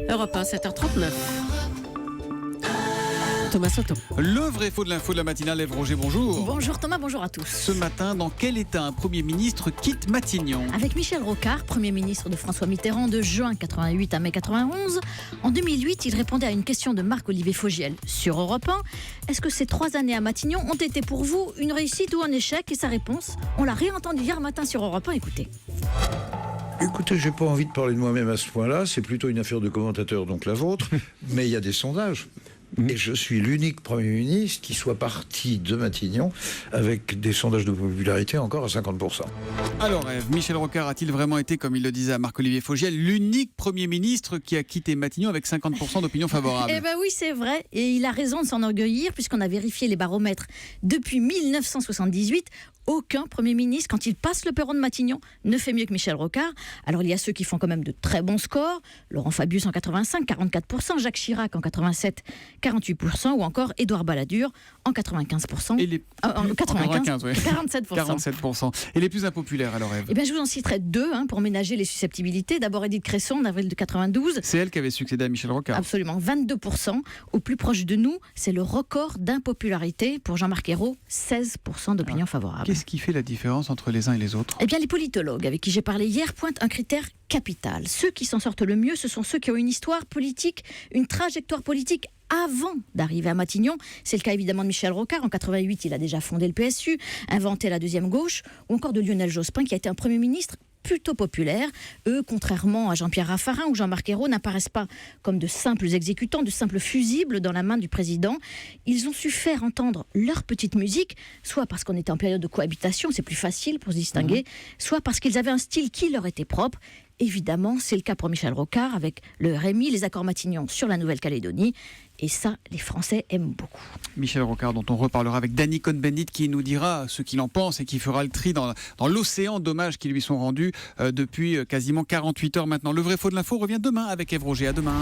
Europe 1, 7h39. Thomas Soto. Le vrai faux de l'info de la matinale, Ève Roger, bonjour. Bonjour Thomas, bonjour à tous. Ce matin, dans quel état un Premier ministre quitte Matignon? Avec Michel Rocard, Premier ministre de François Mitterrand de juin 88 à mai 91, en 2008, il répondait à une question de Marc-Olivier Fogiel sur Europe 1. Est-ce que ces 3 années à Matignon ont été pour vous une réussite ou un échec? Et sa réponse, on l'a réentendu hier matin sur Europe 1, écoutez. Écoutez, j'ai pas envie de parler de moi-même à ce point-là, c'est plutôt une affaire de commentateur, donc la vôtre, mais il y a des sondages. Et je suis l'unique Premier ministre qui soit parti de Matignon avec des sondages de popularité encore à 50%. Alors Ève, Michel Rocard a-t-il vraiment été, comme il le disait à Marc-Olivier Fogiel, l'unique Premier ministre qui a quitté Matignon avec 50% d'opinion favorable? Eh bien oui, c'est vrai, et il a raison de s'enorgueillir, puisqu'on a vérifié les baromètres depuis 1978. Aucun Premier ministre, quand il passe le perron de Matignon, ne fait mieux que Michel Rocard. Alors il y a ceux qui font quand même de très bons scores. Laurent Fabius en 85, 44%, Jacques Chirac en 87, 48%, ou encore Édouard Balladur en 95%. Et les... en 95, ouais. 47%. 47%. Et les plus impopulaires alors, Ève? Eh bien, je vous en citerai 2 pour ménager les susceptibilités. D'abord Édith Cresson en avril de 92. C'est elle qui avait succédé à Michel Rocard. Absolument, 22%. Au plus proche de nous, c'est le record d'impopularité pour Jean-Marc Ayrault, 16% d'opinion favorable. Qu'est-ce qui fait la différence entre les uns et les autres? Eh bien, les politologues avec qui j'ai parlé hier pointent un critère capital. Ceux qui s'en sortent le mieux, ce sont ceux qui ont une histoire politique, une trajectoire politique avant d'arriver à Matignon. C'est le cas évidemment de Michel Rocard. En 88, il a déjà fondé le PSU, inventé la deuxième gauche, ou encore de Lionel Jospin, qui a été un Premier ministre plutôt populaire. Eux, contrairement à Jean-Pierre Raffarin ou Jean-Marc Ayrault, n'apparaissent pas comme de simples exécutants, de simples fusibles dans la main du président. Ils ont su faire entendre leur petite musique, soit parce qu'on était en période de cohabitation, c'est plus facile pour se distinguer, soit parce qu'ils avaient un style qui leur était propre. Évidemment, c'est le cas pour Michel Rocard avec le RMI, les accords Matignon sur la Nouvelle-Calédonie. Et ça, les Français aiment beaucoup. Michel Rocard, dont on reparlera avec Danny Cohn-Bendit, qui nous dira ce qu'il en pense et qui fera le tri dans l'océan d'hommages qui lui sont rendus depuis quasiment 48 heures maintenant. Le vrai faux de l'info revient demain avec Ève Roger. À demain.